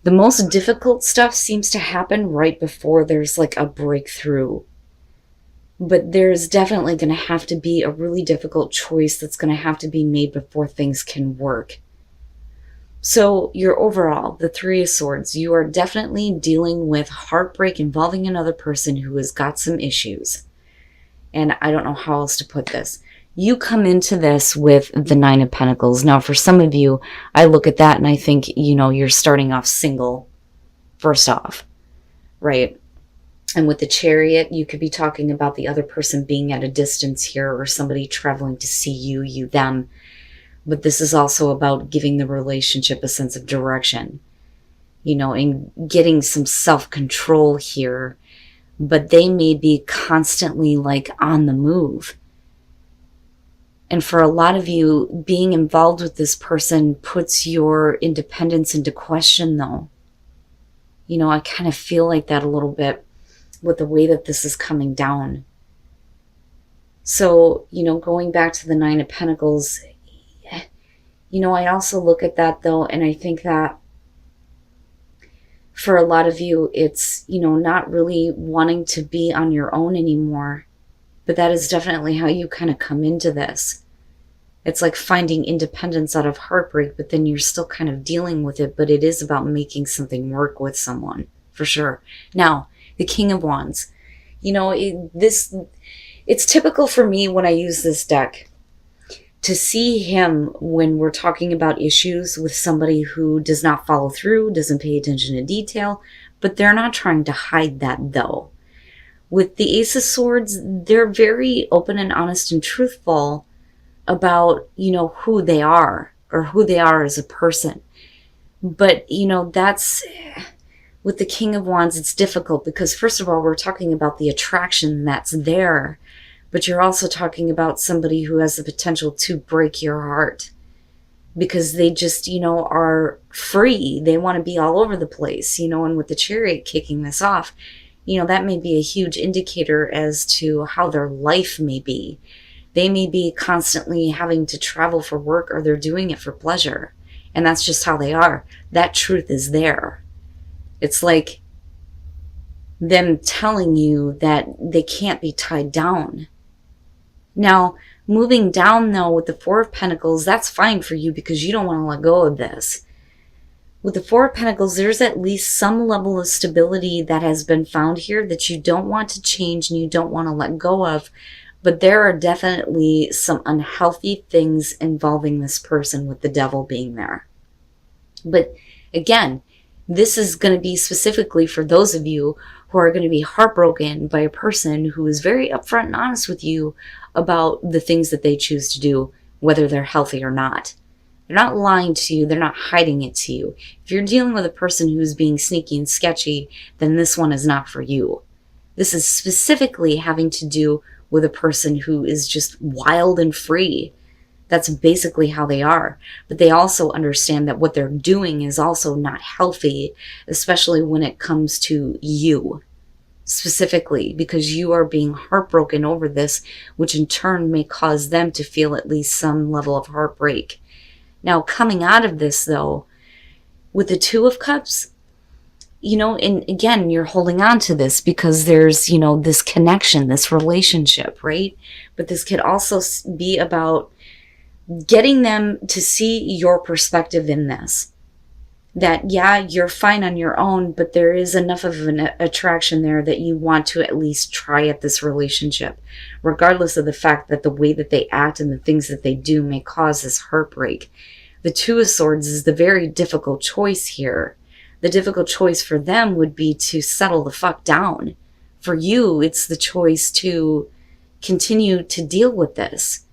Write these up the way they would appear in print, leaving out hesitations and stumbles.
The most difficult stuff seems to happen right before there's like a breakthrough. But there's definitely going to have to be a really difficult choice that's going to have to be made before things can work. So your overall, the Three of Swords, you are definitely dealing with heartbreak involving another person who has got some issues. And I don't know how else to put this. You come into this with the Nine of Pentacles. Now, for some of you, I look at that and I think, you're starting off single, first off, right? And with the Chariot, you could be talking about the other person being at a distance here, or somebody traveling to see you, them. But this is also about giving the relationship a sense of direction, and getting some self-control here. But they may be constantly like on the move. And for a lot of you, being involved with this person puts your independence into question, though. I kind of feel like that a little bit with the way that this is coming down. So, going back to the Nine of Pentacles, I also look at that, though, and I think that for a lot of you, it's, not really wanting to be on your own anymore. But that is definitely how you kind of come into this. It's like finding independence out of heartbreak, but then you're still kind of dealing with it. But it is about making something work with someone, for sure. Now, the King of Wands. It's typical for me when I use this deck to see him when we're talking about issues with somebody who does not follow through, doesn't pay attention to detail, but they're not trying to hide that, though. With the Ace of Swords, they're very open and honest and truthful about, who they are, or who they are as a person. But, that's, with the King of Wands, it's difficult because, first of all, we're talking about the attraction that's there, but you're also talking about somebody who has the potential to break your heart because they just, are free. They want to be all over the place, and with the Chariot kicking this off, that may be a huge indicator as to how their life may be. They may be constantly having to travel for work, or they're doing it for pleasure. And that's just how they are. That truth is there. It's like them telling you that they can't be tied down. Now, moving down, though, with the Four of Pentacles, that's fine for you because you don't want to let go of this. With the Four of Pentacles, there's at least some level of stability that has been found here that you don't want to change and you don't want to let go of. But there are definitely some unhealthy things involving this person, with the Devil being there. But again, this is going to be specifically for those of you who are going to be heartbroken by a person who is very upfront and honest with you about the things that they choose to do, whether they're healthy or not. They're not lying to you. They're not hiding it to you. If you're dealing with a person who's being sneaky and sketchy, then this one is not for you. This is specifically having to do with a person who is just wild and free. That's basically how they are. But they also understand that what they're doing is also not healthy, especially when it comes to you specifically, because you are being heartbroken over this, which in turn may cause them to feel at least some level of heartbreak. Now, coming out of this, though, with the Two of Cups, and again, you're holding on to this because there's, this connection, this relationship, right? But this could also be about getting them to see your perspective in this. That, yeah, you're fine on your own, but there is enough of an attraction there that you want to at least try at this relationship, regardless of the fact that the way that they act and the things that they do may cause this heartbreak. The Two of Swords is the very difficult choice here. The difficult choice for them would be to settle the fuck down. For you, it's the choice to continue to deal with this.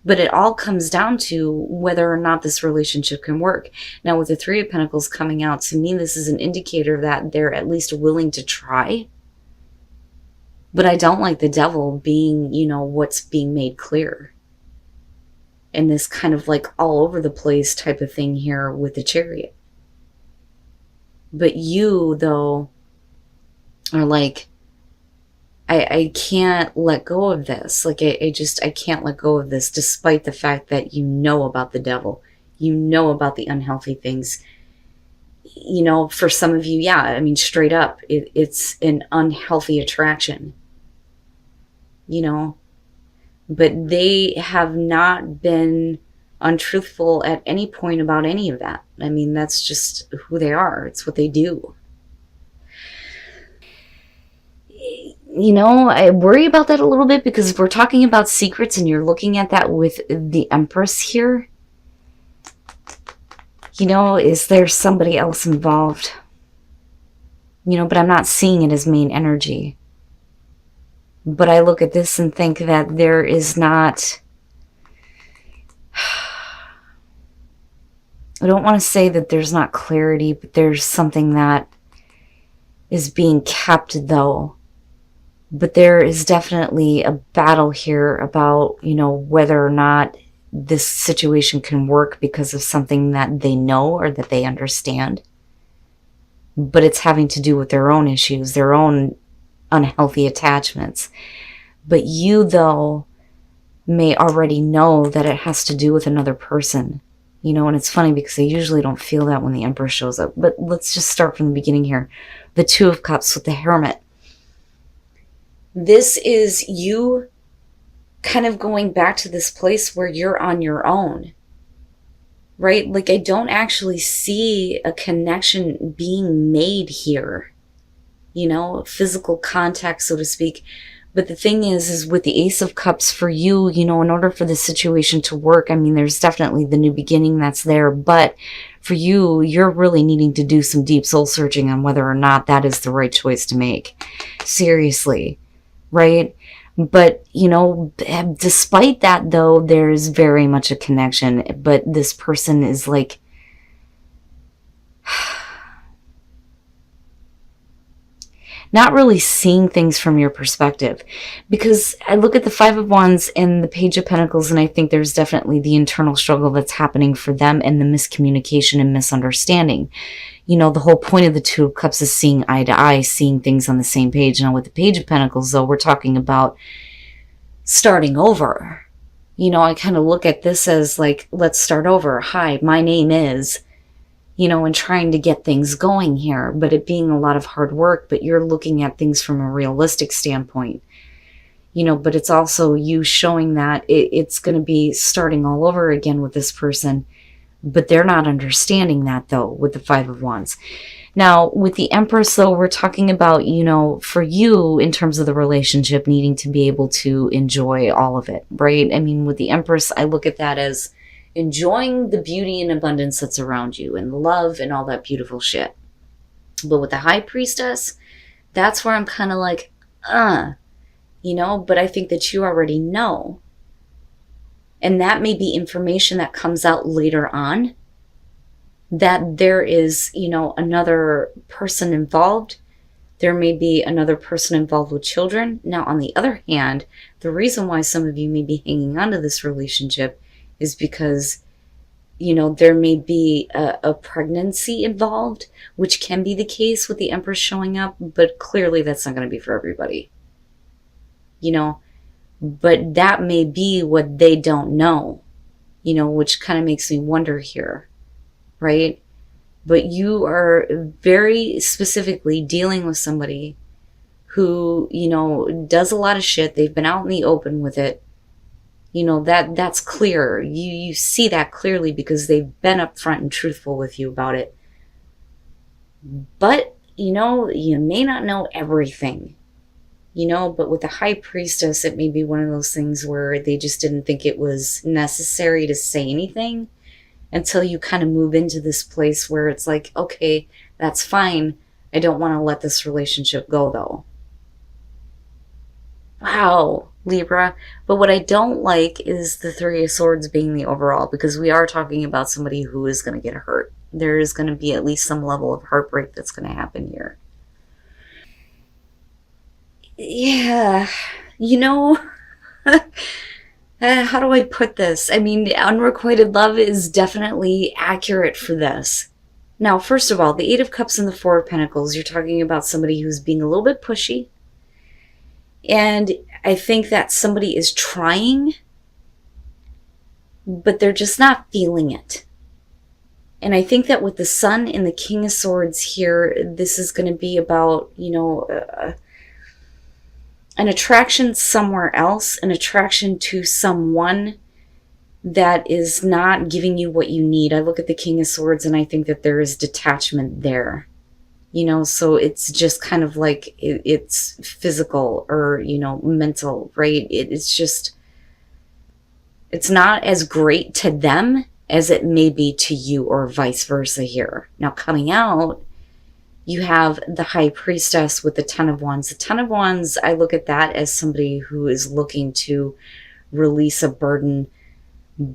But it all comes down to whether or not this relationship can work. Now, with the Three of Pentacles coming out, to me, this is an indicator that they're at least willing to try. But I don't like the Devil being, what's being made clear. And this kind of like all over the place type of thing here with the Chariot. But you, though, are like, I can't let go of this. Like, I can't let go of this, despite the fact that you know about the Devil. You know about the unhealthy things. For some of you, yeah, I mean, straight up, it's an unhealthy attraction, but they have not been untruthful at any point about any of that. I mean, that's just who they are. It's what they do. I worry about that a little bit, because if we're talking about secrets and you're looking at that with the Empress here, is there somebody else involved? But I'm not seeing it as main energy. But I look at this and think that there is not... I don't want to say that there's not clarity, but there's something that is being kept, though. But there is definitely a battle here about, whether or not this situation can work because of something that they know or that they understand. But it's having to do with their own issues, their own unhealthy attachments. But you, though, may already know that it has to do with another person. And it's funny because I usually don't feel that when the Emperor shows up. But let's just start from the beginning here. The Two of Cups with the Hermit. This is you kind of going back to this place where you're on your own, right? Like, I don't actually see a connection being made here, physical contact, so to speak. But the thing is with the Ace of Cups for you, in order for the situation to work, I mean, there's definitely the new beginning that's there. But for you, you're really needing to do some deep soul searching on whether or not that is the right choice to make. Seriously, right? But, despite that, though, there's very much a connection. But this person is like... not really seeing things from your perspective. Because I look at the Five of Wands and the Page of Pentacles, and I think there's definitely the internal struggle that's happening for them, and the miscommunication and misunderstanding. The whole point of the Two of Cups is seeing eye to eye, seeing things on the same page. Now with the Page of Pentacles, though, we're talking about starting over. I kind of look at this as like, let's start over. Hi, my name is... and trying to get things going here, but it being a lot of hard work, but you're looking at things from a realistic standpoint, but it's also you showing that it's going to be starting all over again with this person, but they're not understanding that, though, with the Five of Wands. Now, with the Empress, though, we're talking about, for you, in terms of the relationship, needing to be able to enjoy all of it, right? I mean, with the Empress, I look at that as enjoying the beauty and abundance that's around you, and love and all that beautiful shit. But with the High Priestess, that's where I'm kind of like, but I think that you already know. And that may be information that comes out later on, that there is, another person involved. There may be another person involved with children. Now, on the other hand, the reason why some of you may be hanging on to this relationship is because, there may be a pregnancy involved, which can be the case with the Empress showing up, but clearly that's not going to be for everybody. But that may be what they don't know, which kind of makes me wonder here, right? But you are very specifically dealing with somebody who, does a lot of shit. They've been out in the open with it. That's clear. You see that clearly because they've been upfront and truthful with you about it. But, you may not know everything. But with the High Priestess, it may be one of those things where they just didn't think it was necessary to say anything until you kind of move into this place where it's like, okay, that's fine. I don't want to let this relationship go, though. Wow, Libra. But what I don't like is the Three of Swords being the overall, because we are talking about somebody who is going to get hurt. There is going to be at least some level of heartbreak that's going to happen here. Yeah, how do I put this? I mean, unrequited love is definitely accurate for this. Now, first of all, the Eight of Cups and the Four of Pentacles, you're talking about somebody who's being a little bit pushy. And I think that somebody is trying, but they're just not feeling it. And I think that with the Sun and the King of Swords here, this is going to be about, an attraction somewhere else, an attraction to someone that is not giving you what you need. I look at the King of Swords and I think that there is detachment there. So it's just kind of like it's physical or, mental, right? It's not as great to them as it may be to you, or vice versa here. Now, coming out, you have the High Priestess with the Ten of Wands. The Ten of Wands, I look at that as somebody who is looking to release a burden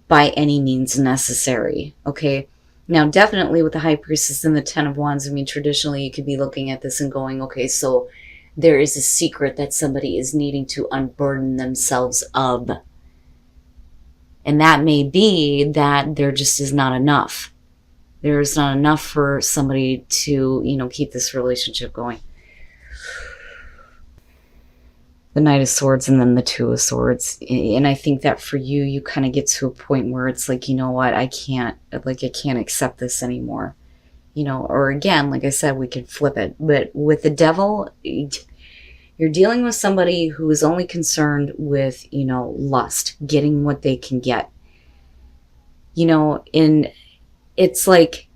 by any means necessary, okay? Now, definitely with the High Priestess and the Ten of Wands, I mean, traditionally you could be looking at this and going, okay, so there is a secret that somebody is needing to unburden themselves of. And that may be that there just is not enough. There's not enough for somebody to, keep this relationship going. The Knight of Swords and then the Two of Swords. And I think that for you, you kind of get to a point where it's like, you know what, I can't accept this anymore. Or again, like I said, we could flip it. But with the Devil, you're dealing with somebody who is only concerned with, lust, getting what they can get. And it's like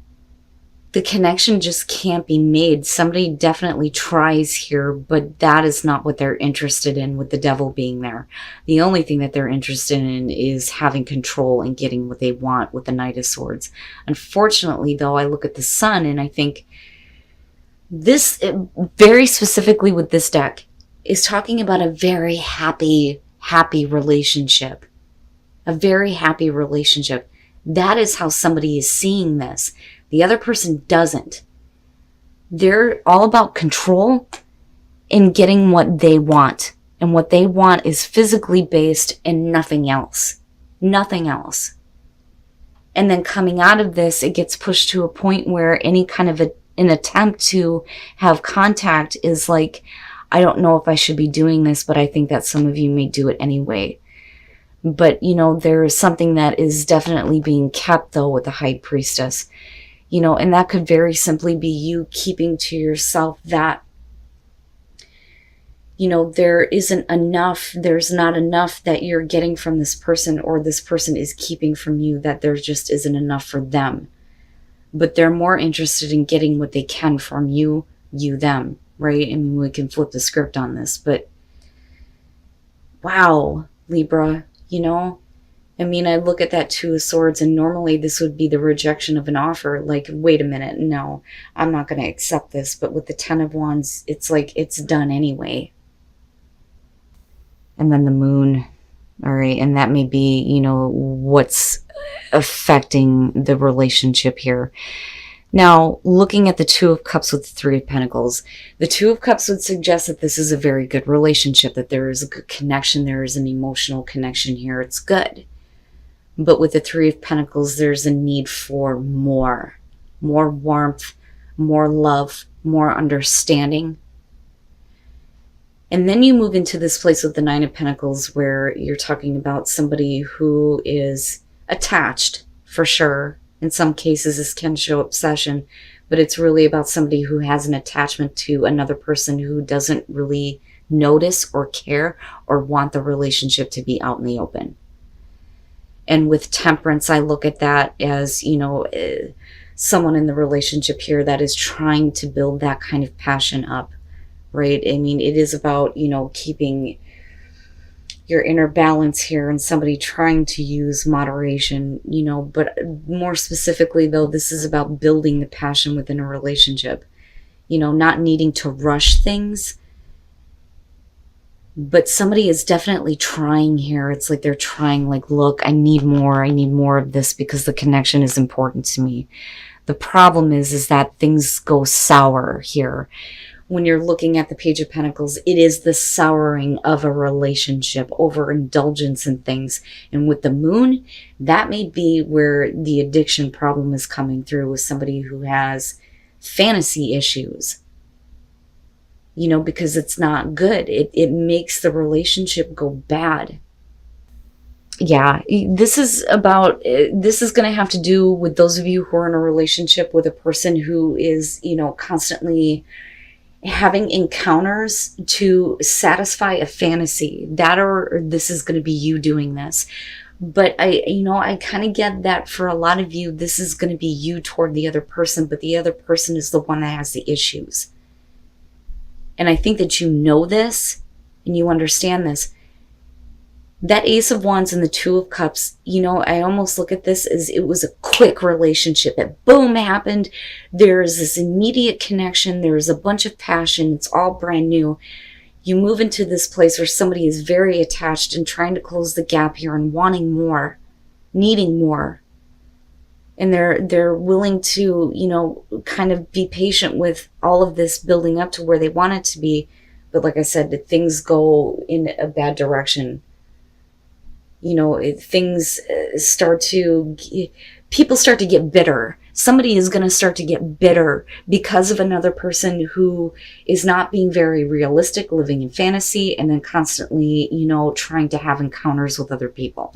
the connection just can't be made. Somebody definitely tries here, but that is not what they're interested in with the Devil being there. The only thing that they're interested in is having control and getting what they want with the Knight of Swords. Unfortunately, though, I look at the Sun and I think this, very specifically with this deck, is talking about a very happy relationship. A very happy relationship. That is how somebody is seeing this. The other person doesn't. They're all about control and getting what they want. And what they want is physically based and nothing else. Nothing else. And then coming out of this, it gets pushed to a point where any kind of an attempt to have contact is like, I don't know if I should be doing this, but I think that some of you may do it anyway. But, there is something that is definitely being kept, though, with the High Priestess. And that could very simply be you keeping to yourself that, there's not enough that you're getting from this person, or this person is keeping from you, that there just isn't enough for them. But they're more interested in getting what they can from you, them, right? I mean, we can flip the script on this, but wow, Libra, I mean, I look at that Two of Swords, and normally this would be the rejection of an offer. Like, wait a minute, no, I'm not going to accept this. But with the Ten of Wands, it's like it's done anyway. And then the Moon, all right, and that may be, what's affecting the relationship here. Now, looking at the Two of Cups with the Three of Pentacles, the Two of Cups would suggest that this is a very good relationship, that there is a good connection, there is an emotional connection here, it's good. But with the Three of Pentacles, there's a need for more warmth, more love, more understanding. And then you move into this place with the Nine of Pentacles where you're talking about somebody who is attached, for sure. In some cases, this can show obsession, but it's really about somebody who has an attachment to another person who doesn't really notice or care or want the relationship to be out in the open. And with Temperance, I look at that as, someone in the relationship here that is trying to build that kind of passion up, right? I mean, it is about, keeping your inner balance here, and somebody trying to use moderation, but more specifically though, this is about building the passion within a relationship, not needing to rush things. But somebody is definitely trying here. It's like they're trying, like, look, I need more of this because the connection is important to me. The problem is that things go sour here. When you're looking at the Page of Pentacles, it is the souring of a relationship, overindulgence in things. And with the Moon, that may be where the addiction problem is coming through, with somebody who has fantasy issues. Because it's not good. It makes the relationship go bad. Yeah, this is about, this is going to have to do with those of you who are in a relationship with a person who is, constantly having encounters to satisfy a fantasy. That, or this is going to be you doing this. But I kind of get that for a lot of you, this is going to be you toward the other person, but the other person is the one that has the issues. And I think that you know this and you understand this. That Ace of Wands and the Two of Cups, I almost look at this as it was a quick relationship. It boom happened. There's this immediate connection. There's a bunch of passion. It's all brand new. You move into this place where somebody is very attached and trying to close the gap here and wanting more, needing more. And they're willing to, kind of be patient with all of this building up to where they want it to be. But like I said, things go in a bad direction. Things start to, people start to get bitter. Somebody is going to start to get bitter because of another person who is not being very realistic, living in fantasy, and then constantly, trying to have encounters with other people.